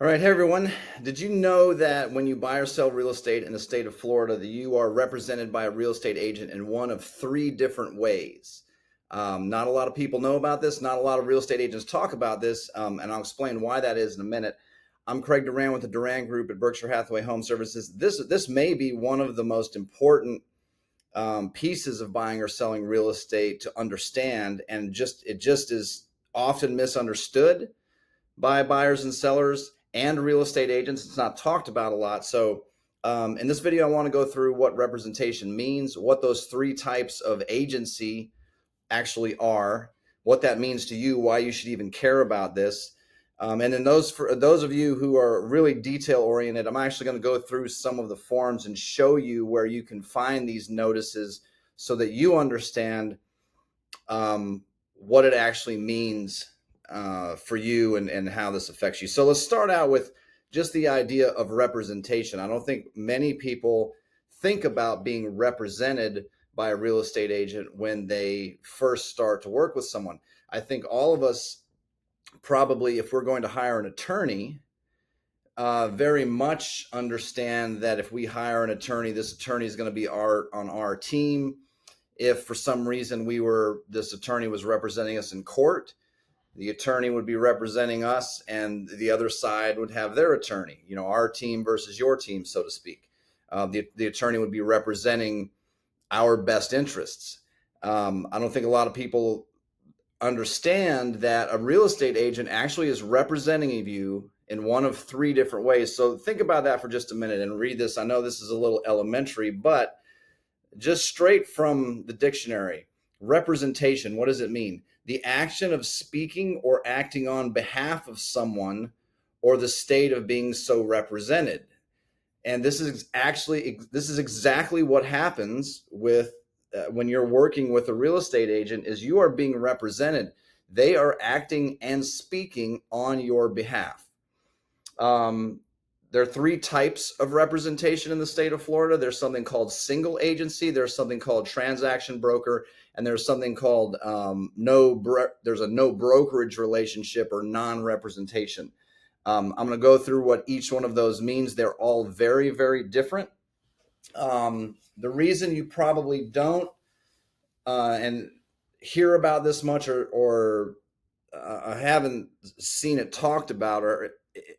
All right, hey everyone. Did you know that when you buy or sell real estate in the state of Florida, that you are represented by a real estate agent in one of three different ways? Not a lot of people know about this. Not a lot of real estate agents talk about this, and I'll explain why that is in a minute. I'm Craig Duran with the Duran Group at Berkshire Hathaway Home Services. This may be one of the most important pieces of buying or selling real estate to understand, and it just is often misunderstood by buyers and sellers and real estate agents. It's not talked about a lot. So in this video, I want to go through what representation means, what those three types of agency actually are, what that means to you, why you should even care about this. And then for those of you who are really detail oriented, I'm actually going to go through some of the forms and show you where you can find these notices so that you understand what it actually means for you and how this affects you. So let's start out with just the idea of representation. I don't think many people think about being represented by a real estate agent when they first start to work with someone. I think all of us probably, if we're going to hire an attorney, very much understand that if we hire an attorney, this attorney is going to be on our team. If for some reason this attorney was representing us in court, the attorney would be representing us and the other side would have their attorney, our team versus your team, so to speak. The attorney would be representing our best interests. I don't think a lot of people understand that a real estate agent actually is representing you in one of three different ways. So think about that for just a minute and read this. I know this is a little elementary, but just straight from the dictionary, representation, what does it mean? The action of speaking or acting on behalf of someone or the state of being so represented. And this is exactly what happens with when you're working with a real estate agent is you are being represented. They are acting and speaking on your behalf. There are three types of representation in the state of Florida. There's something called single agency. There's something called transaction broker, and there's something called there's a no brokerage relationship or non-representation. I'm going to go through what each one of those means. They're all very, very different. The reason you probably don't and hear about this much or haven't seen it talked about,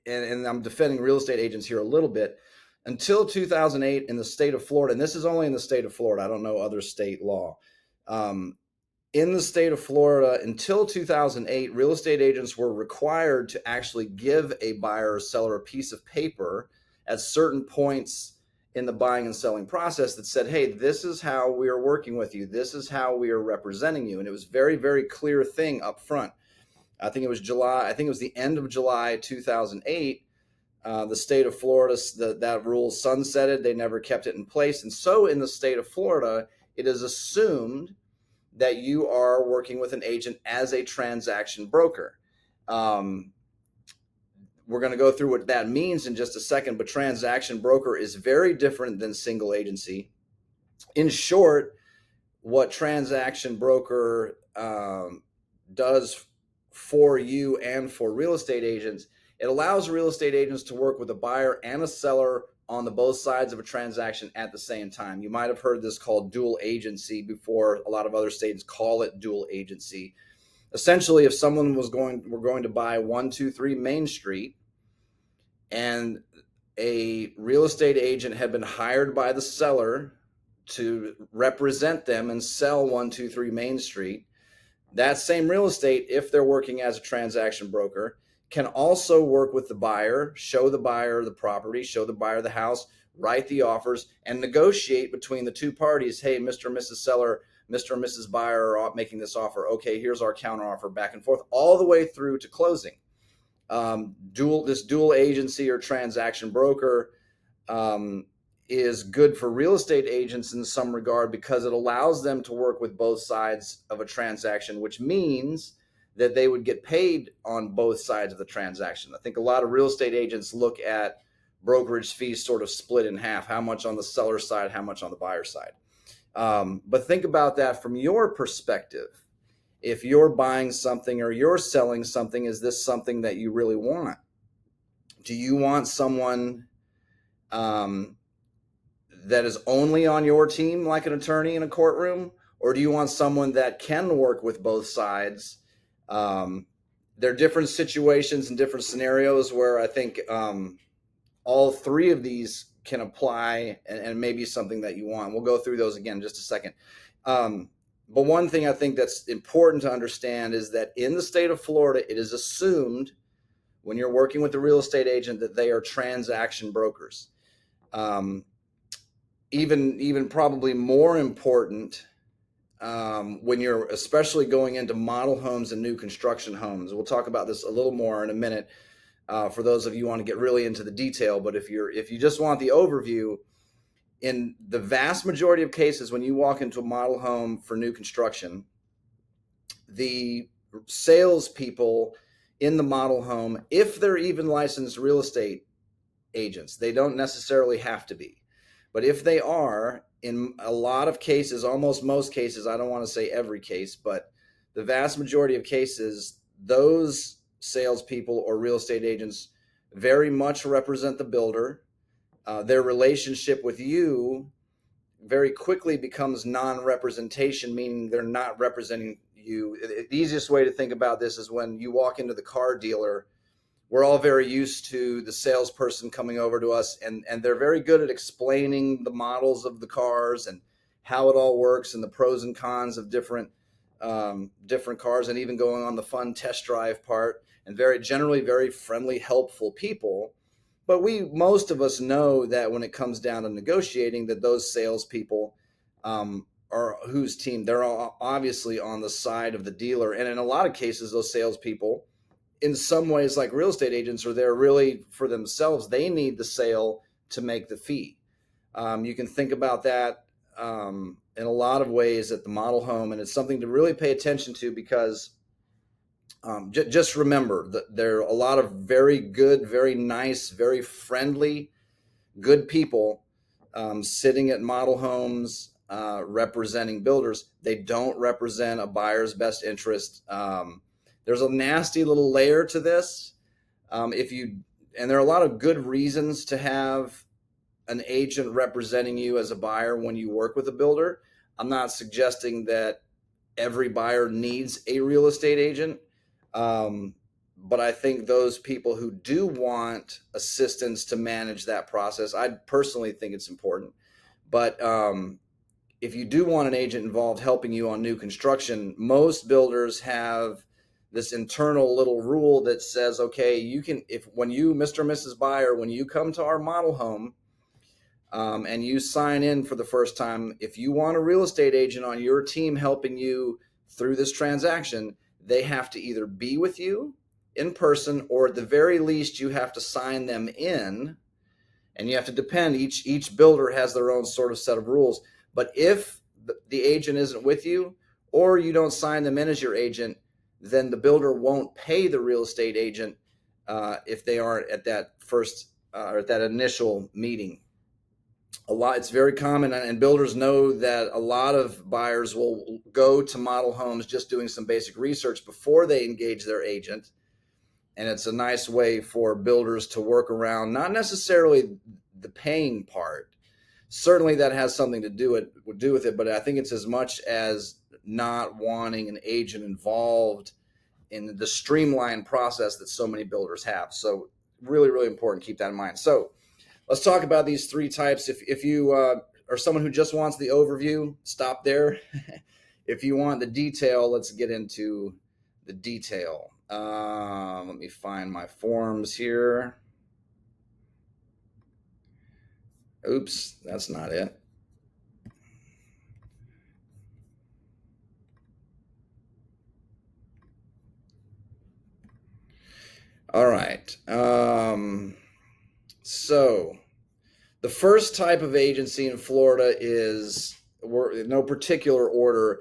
and I'm defending real estate agents here a little bit, until 2008 in the state of Florida, and this is only in the state of Florida, I don't know other state law. In the state of Florida, until 2008, real estate agents were required to actually give a buyer or seller a piece of paper at certain points in the buying and selling process that said, hey, this is how we are working with you. This is how we are representing you. And it was very, very clear thing up front. I think it was the end of July 2008. The state of Florida, that rule sunsetted. They never kept it in place. And so in the state of Florida, it is assumed that you are working with an agent as a transaction broker. We're going to go through what that means in just a second, but transaction broker is very different than single agency. In short, what transaction broker does for you and for real estate agents, it allows real estate agents to work with a buyer and a seller on the both sides of a transaction at the same time. You might have heard this called dual agency before. A lot of other states call it dual agency. Essentially, if someone were going to buy 123 Main Street and a real estate agent had been hired by the seller to represent them and sell 123 Main Street, that same real estate, if they're working as a transaction broker, can also work with the buyer, show the buyer the property, show the buyer the house, write the offers, and negotiate between the two parties. Hey, Mr. and Mrs. Seller, Mr. and Mrs. Buyer are making this offer. Okay, here's our counter offer, back and forth, all the way through to closing. This dual agency or transaction broker is good for real estate agents in some regard because it allows them to work with both sides of a transaction, which means that they would get paid on both sides of the transaction. I think a lot of real estate agents look at brokerage fees sort of split in half, how much on the seller side, how much on the buyer side. But think about that from your perspective. If you're buying something or you're selling something, is this something that you really want? Do you want someone that is only on your team, like an attorney in a courtroom, or do you want someone that can work with both sides? There are different situations and different scenarios where I think all three of these can apply, and maybe something that you want. We'll go through those again in just a second. But one thing I think that's important to understand is that in the state of Florida, it is assumed when you're working with a real estate agent that they are transaction brokers. Even probably more important when you're especially going into model homes and new construction homes. We'll talk about this a little more in a minute for those of you who want to get really into the detail. But if you just want the overview, in the vast majority of cases, when you walk into a model home for new construction, the salespeople in the model home, if they're even licensed real estate agents, they don't necessarily have to be. But if they are, in a lot of cases, almost most cases, I don't want to say every case, but the vast majority of cases, those salespeople or real estate agents very much represent the builder. Their relationship with you very quickly becomes non-representation, meaning they're not representing you. The easiest way to think about this is when you walk into the car dealer. We're all very used to the salesperson coming over to us, and they're very good at explaining the models of the cars and how it all works and the pros and cons of different cars, and even going on the fun test drive part, and generally very friendly, helpful people. But most of us know that when it comes down to negotiating, that those salespeople are whose team, they're all obviously on the side of the dealer. And in a lot of cases, those salespeople, in some ways, like real estate agents, are there really for themselves. They need the sale to make the fee. You can think about that in a lot of ways at the model home, and it's something to really pay attention to, because just remember that there are a lot of very good, very nice, very friendly, good people sitting at model homes representing builders. They don't represent a buyer's best interest. There's a nasty little layer to this. And there are a lot of good reasons to have an agent representing you as a buyer when you work with a builder. I'm not suggesting that every buyer needs a real estate agent. But I think those people who do want assistance to manage that process, I personally think it's important. But if you do want an agent involved helping you on new construction, most builders have this internal little rule that says, okay, when you, Mr. and Mrs. Buyer, when you come to our model home and you sign in for the first time, if you want a real estate agent on your team helping you through this transaction, they have to either be with you in person, or at the very least, you have to sign them in, and you have to depend. Each builder has their own sort of set of rules. But if the agent isn't with you, or you don't sign them in as your agent, then the builder won't pay the real estate agent if they aren't at that first or at that initial meeting. It's very common, and builders know that a lot of buyers will go to model homes just doing some basic research before they engage their agent. And it's a nice way for builders to work around, not necessarily the paying part. Certainly that has something to do with it, but I think it's as much as not wanting an agent involved in the streamlined process that so many builders have. So really, really important. Keep that in mind. So let's talk about these three types. If you are someone who just wants the overview, stop there. If you want the detail, let's get into the detail. Let me find my forms here. Oops, that's not it. All right. So the first type of agency in Florida is, in no particular order,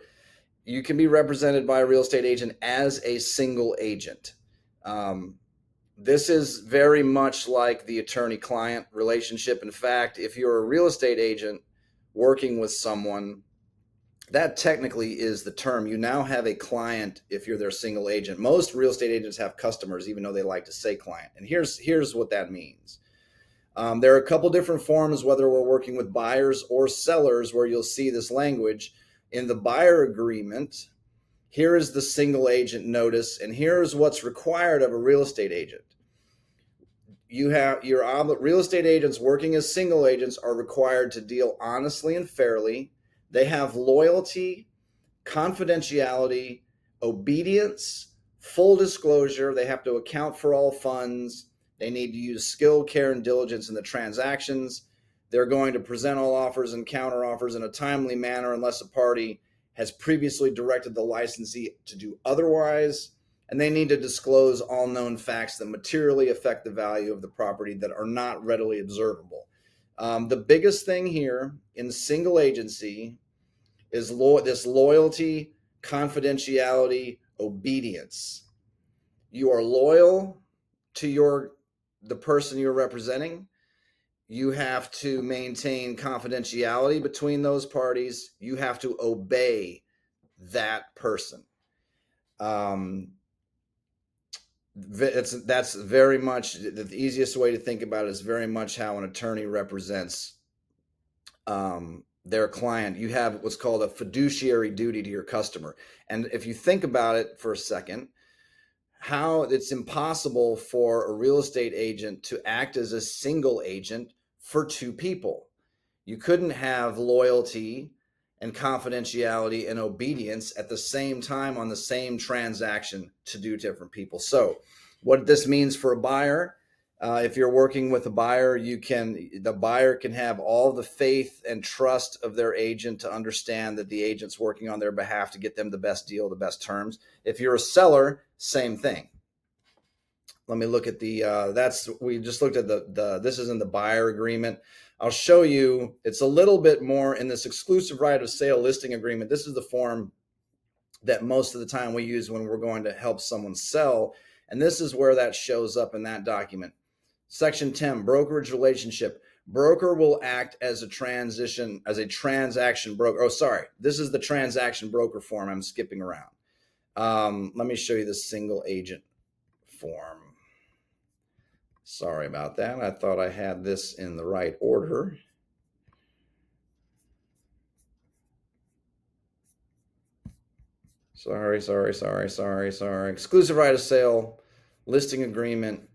you can be represented by a real estate agent as a single agent. This is very much like the attorney-client relationship. In fact, if you're a real estate agent working with someone, that technically is the term. You now have a client if you're their single agent. Most real estate agents have customers, even though they like to say client. And here's what that means. There are a couple different forms, whether we're working with buyers or sellers, where you'll see this language. In the buyer agreement, here is the single agent notice, and here's what's required of a real estate agent. You have real estate agents working as single agents are required to deal honestly and fairly. They have loyalty, confidentiality, obedience, full disclosure. They have to account for all funds. They need to use skill, care, and diligence in the transactions. They're going to present all offers and counter offers in a timely manner unless a party has previously directed the licensee to do otherwise. And they need to disclose all known facts that materially affect the value of the property that are not readily observable. The biggest thing here in single agency is this loyalty, confidentiality, obedience. You are loyal to the person you're representing. You have to maintain confidentiality between those parties. You have to obey that person. That's very much the easiest way to think about it. Is very much how an attorney represents their client. You have what's called a fiduciary duty to your customer. And if you think about it for a second, how it's impossible for a real estate agent to act as a single agent for two people. You couldn't have loyalty and confidentiality and obedience at the same time on the same transaction to do different people. So what this means for a buyer, if you're working with a buyer, the buyer can have all the faith and trust of their agent to understand that the agent's working on their behalf to get them the best deal, the best terms. If you're a seller, same thing. Let me look at we just looked at this is in the buyer agreement. I'll show you, it's a little bit more in this exclusive right of sale listing agreement. This is the form that most of the time we use when we're going to help someone sell. And this is where that shows up in that document. Section 10, brokerage relationship. Broker will act as a transaction broker. Oh, sorry. This is the transaction broker form. I'm skipping around. Let me show you the single agent form. Sorry about that. I thought I had this in the right order. Sorry. Exclusive right of sale, listing agreement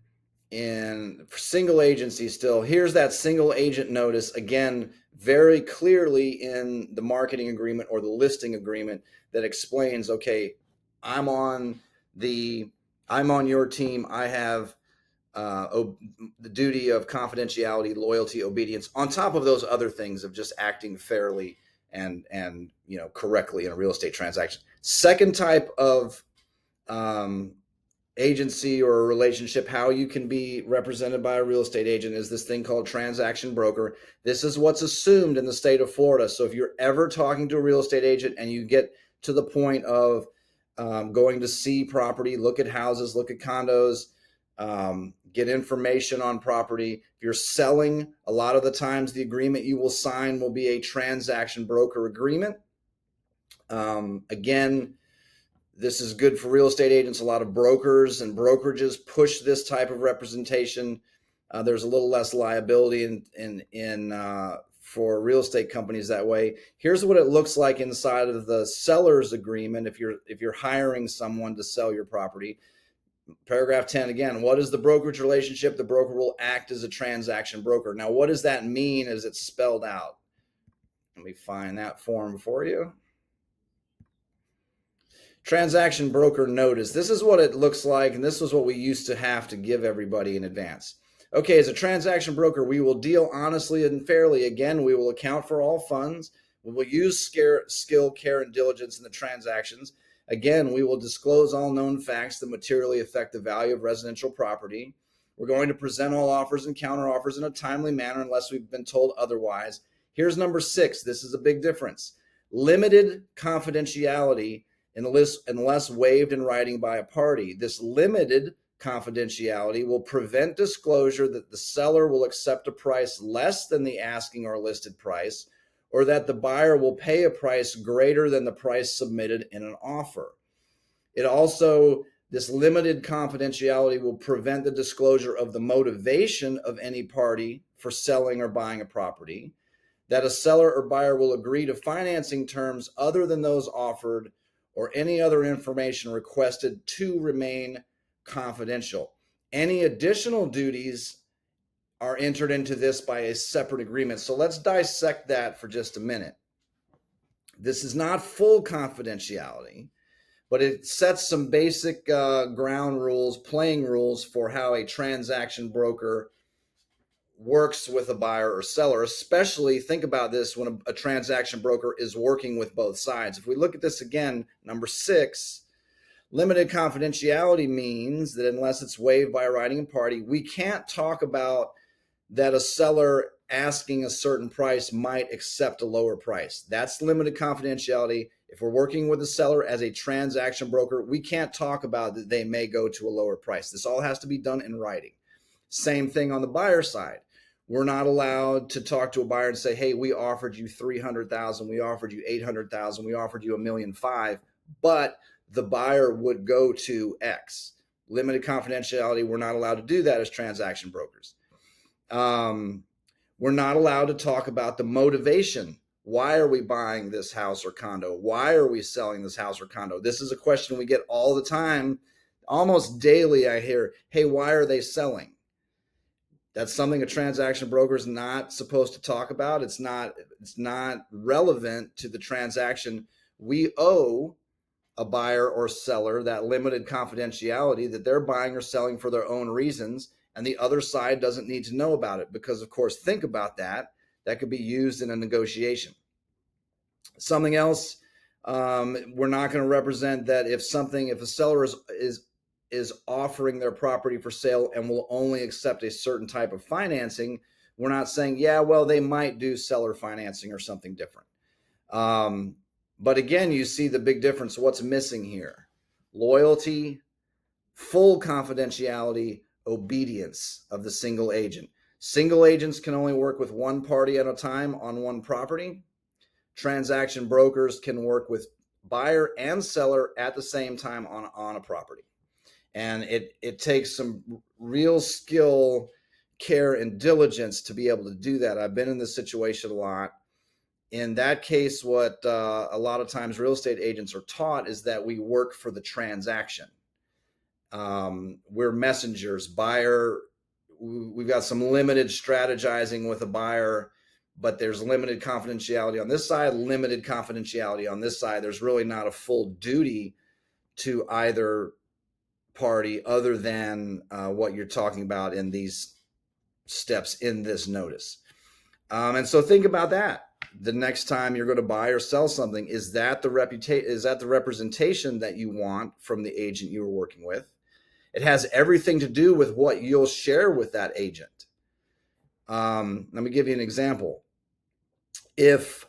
in single agency still. Here's that single agent notice, again, very clearly in the marketing agreement or the listing agreement that explains, okay, I'm on your team. I have the duty of confidentiality, loyalty, obedience, on top of those other things of just acting fairly and correctly in a real estate transaction. Second type of agency or a relationship, how you can be represented by a real estate agent, is this thing called transaction broker. This is what's assumed in the state of Florida. So if you're ever talking to a real estate agent and you get to the point of going to see property, look at houses, look at condos, get information on property. If you're selling, a lot of the times the agreement you will sign will be a transaction broker agreement. Again, this is good for real estate agents. A lot of brokers and brokerages push this type of representation. There's a little less liability for real estate companies that way. Here's what it looks like inside of the seller's agreement if you're hiring someone to sell your property. Paragraph 10, again, what is the brokerage relationship? The broker will act as a transaction broker. Now, what does that mean as it's spelled out? Let me find that form for you. Transaction broker notice. This is what it looks like, and this was what we used to have to give everybody in advance. Okay, as a transaction broker, we will deal honestly and fairly. Again, we will account for all funds. We will use skill, care, and diligence in the transactions. Again, we will disclose all known facts that materially affect the value of residential property. We're going to present all offers and counter offers in a timely manner unless we've been told otherwise. Here's number 6. This is a big difference. Limited confidentiality unless waived in writing by a party. This limited confidentiality will prevent disclosure that the seller will accept a price less than the asking or listed price, or that the buyer will pay a price greater than the price submitted in an offer. It also, this limited confidentiality will prevent the disclosure of the motivation of any party for selling or buying a property, that a seller or buyer will agree to financing terms other than those offered, or any other information requested to remain confidential. Any additional duties are entered into this by a separate agreement. So let's dissect that for just a minute. This is not full confidentiality, but it sets some basic ground rules, playing rules for how a transaction broker works with a buyer or seller. Especially think about this when a transaction broker is working with both sides. If we look at this again, number 6, limited confidentiality means that unless it's waived by a writing party, we can't talk about that a seller asking a certain price might accept a lower price. That's limited confidentiality. If we're working with a seller as a transaction broker, we can't talk about that they may go to a lower price. This all has to be done in writing. Same thing on the buyer side. We're not allowed to talk to a buyer and say, hey, we offered you $300,000, we offered you $800,000, we offered you $1.5 million, but the buyer would go to X. Limited confidentiality, we're not allowed to do that as transaction brokers. We're not allowed to talk about the motivation. Why are we buying this house or condo? Why are we selling this house or condo? This is a question we get all the time. Almost daily I hear, hey, why are they selling? That's something a transaction broker is not supposed to talk about. It's not relevant to the transaction. We owe a buyer or seller that limited confidentiality that they're buying or selling for their own reasons, and the other side doesn't need to know about it because, of course, think about that. That could be used in a negotiation. Something else, we're not going to represent that if a seller is offering their property for sale and will only accept a certain type of financing, we're not saying, yeah, well, they might do seller financing or something different. But again, you see the big difference. What's missing here? Loyalty, full confidentiality, obedience of the single agent. Single agents can only work with one party at a time on one property. Transaction brokers can work with buyer and seller at the same time on a property. And it takes some real skill, care, and diligence to be able to do that. I've been in this situation a lot. In that case, what a lot of times real estate agents are taught is that we work for the transaction. We're messengers. We've got some limited strategizing with a buyer, but there's limited confidentiality on this side, limited confidentiality on this side. There's really not a full duty to either party other than what you're talking about in these steps in this notice. And so think about that. The next time you're going to buy or sell something, is that the representation that you want from the agent you were working with? It has everything to do with what you'll share with that agent. Let me give you an example. If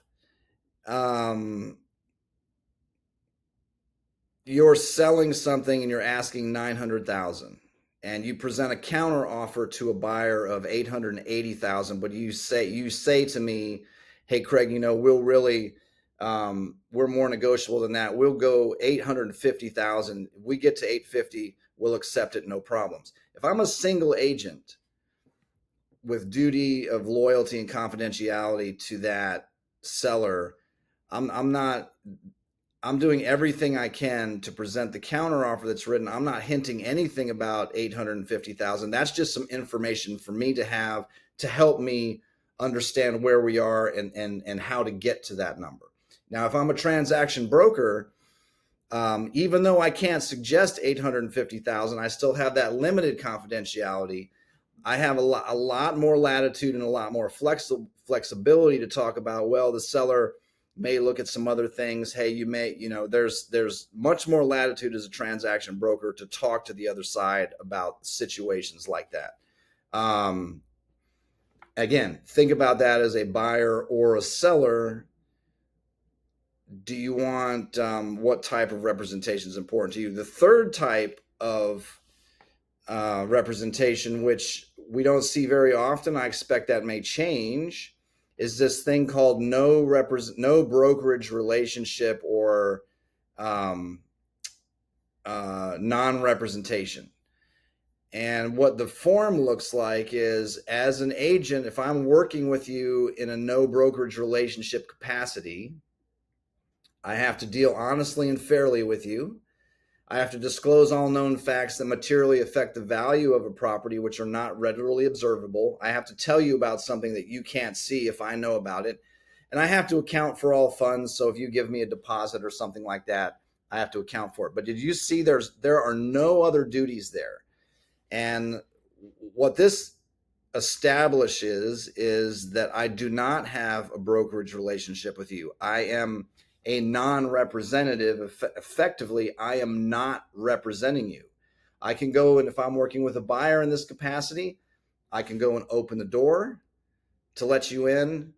you're selling something and you're asking $900,000 and you present a counter offer to a buyer of $880,000, but you say to me, hey, Craig, we'll really, we're more negotiable than that. We'll go $850,000. If we get to $850,000, we'll accept it, no problems. If I'm a single agent with duty of loyalty and confidentiality to that seller, I'm doing everything I can to present the counter offer that's written. I'm not hinting anything about $850,000. That's just some information for me to have to help me understand where we are and how to get to that number. Now, if I'm a transaction broker, even though I can't suggest $850,000, I still have that limited confidentiality. I have a lot more latitude and a lot more flexibility to talk about, well, the seller may look at some other things. Hey, you may, there's much more latitude as a transaction broker to talk to the other side about situations like that. Again, think about that as a buyer or a seller. Do you want, what type of representation is important to you? The third type of representation, which we don't see very often, I expect that may change, is this thing called no brokerage relationship or non-representation. And what the form looks like is, as an agent, if I'm working with you in a no brokerage relationship capacity, I have to deal honestly and fairly with you. I have to disclose all known facts that materially affect the value of a property which are not readily observable. I have to tell you about something that you can't see if I know about it. And I have to account for all funds. So if you give me a deposit or something like that, I have to account for it. But did you see there are no other duties there? And what this establishes is that I do not have a brokerage relationship with you. I am a non-representative. Effectively, I am not representing you. I can go, and if I'm working with a buyer in this capacity, I can go and open the door to let you in.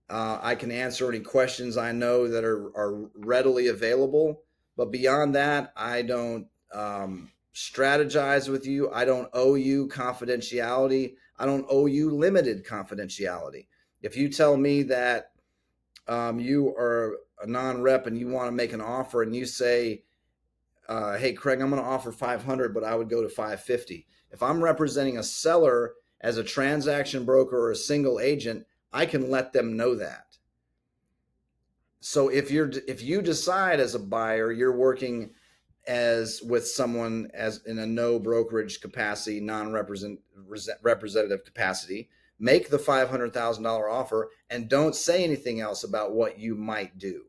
I can answer any questions I know that are readily available. But beyond that, I don't strategize with you. I don't owe you confidentiality. I don't owe you limited confidentiality. If you tell me that you are a non-rep and you want to make an offer and you say, hey, Craig, I'm going to offer 500, but I would go to 550. If I'm representing a seller as a transaction broker or a single agent, I can let them know that. So if you decide as a buyer, you're working as with someone as in a no brokerage capacity, non-representative capacity, make the $500,000 offer and don't say anything else about what you might do,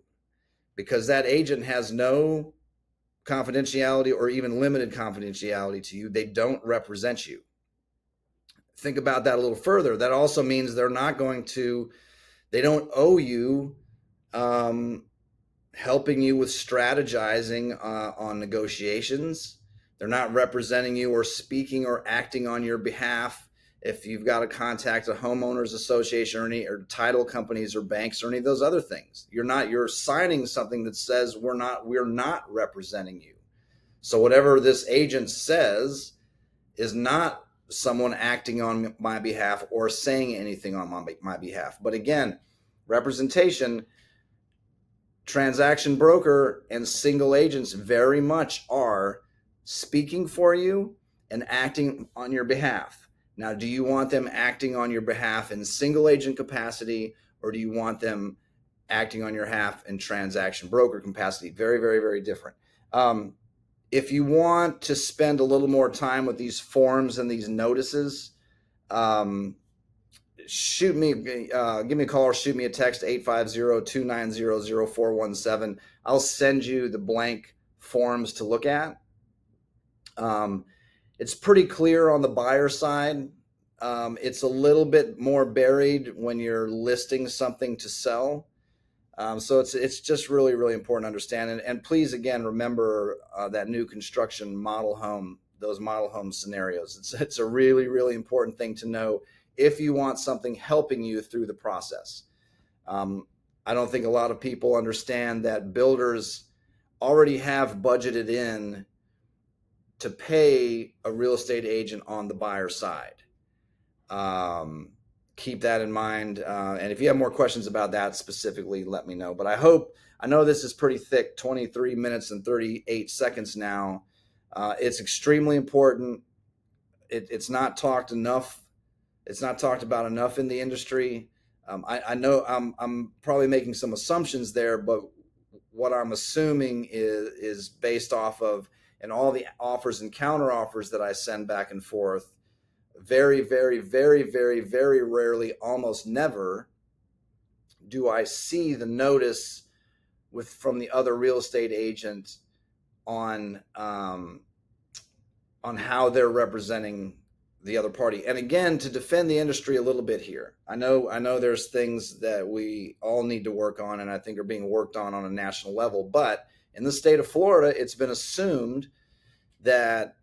because that agent has no confidentiality or even limited confidentiality to you. They don't represent you. Think about that a little further. That also means they don't owe you helping you with strategizing on negotiations. They're not representing you or speaking or acting on your behalf. If you've got to contact a homeowners association or title companies or banks or any of those other things, you're signing something that says we're not representing you. So whatever this agent says is not someone acting on my behalf or saying anything on my behalf. But again, representation, transaction broker and single agents very much are speaking for you and acting on your behalf. Now, do you want them acting on your behalf in single agent capacity, or do you want them acting on your behalf in transaction broker capacity? Very, very, very different. If you want to spend a little more time with these forms and these notices, give me a call or shoot me a text, 850-290-0417. I'll send you the blank forms to look at. It's pretty clear on the buyer side. It's a little bit more buried when you're listing something to sell. So it's just really, really important to understand. And please, again, remember that new construction model home, those model home scenarios. It's a really, really important thing to know if you want something helping you through the process. I don't think a lot of people understand that builders already have budgeted in to pay a real estate agent on the buyer side. Keep that in mind. And if you have more questions about that specifically, let me know. But I know this is pretty thick, 23 minutes and 38 seconds now. It's extremely important. It's not talked enough. It's not talked about enough in the industry. I know I'm probably making some assumptions there, but what I'm assuming is based off of, and all the offers and counter offers that I send back and forth, very, very, very, very, very rarely, almost never, do I see the notice from the other real estate agent on how they're representing the other party. And again, to defend the industry a little bit here, I know there's things that we all need to work on, and I think are being worked on a national level. But in the state of Florida, it's been assumed that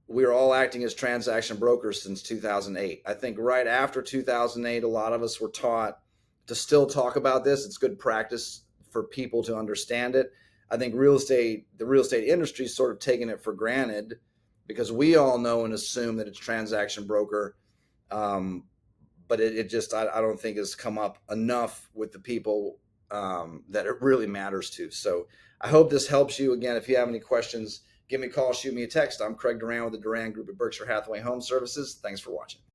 we are all acting as transaction brokers since 2008. I think right after 2008, a lot of us were taught to still talk about this. It's good practice for people to understand it. I think the real estate industry is sort of taking it for granted, because we all know and assume that it's transaction broker. but it just I don't think has come up enough with the people that it really matters to. So I hope this helps you. Again, if you have any questions, give me a call, shoot me a text. I'm Craig Duran with the Duran Group at Berkshire Hathaway Home Services. Thanks for watching.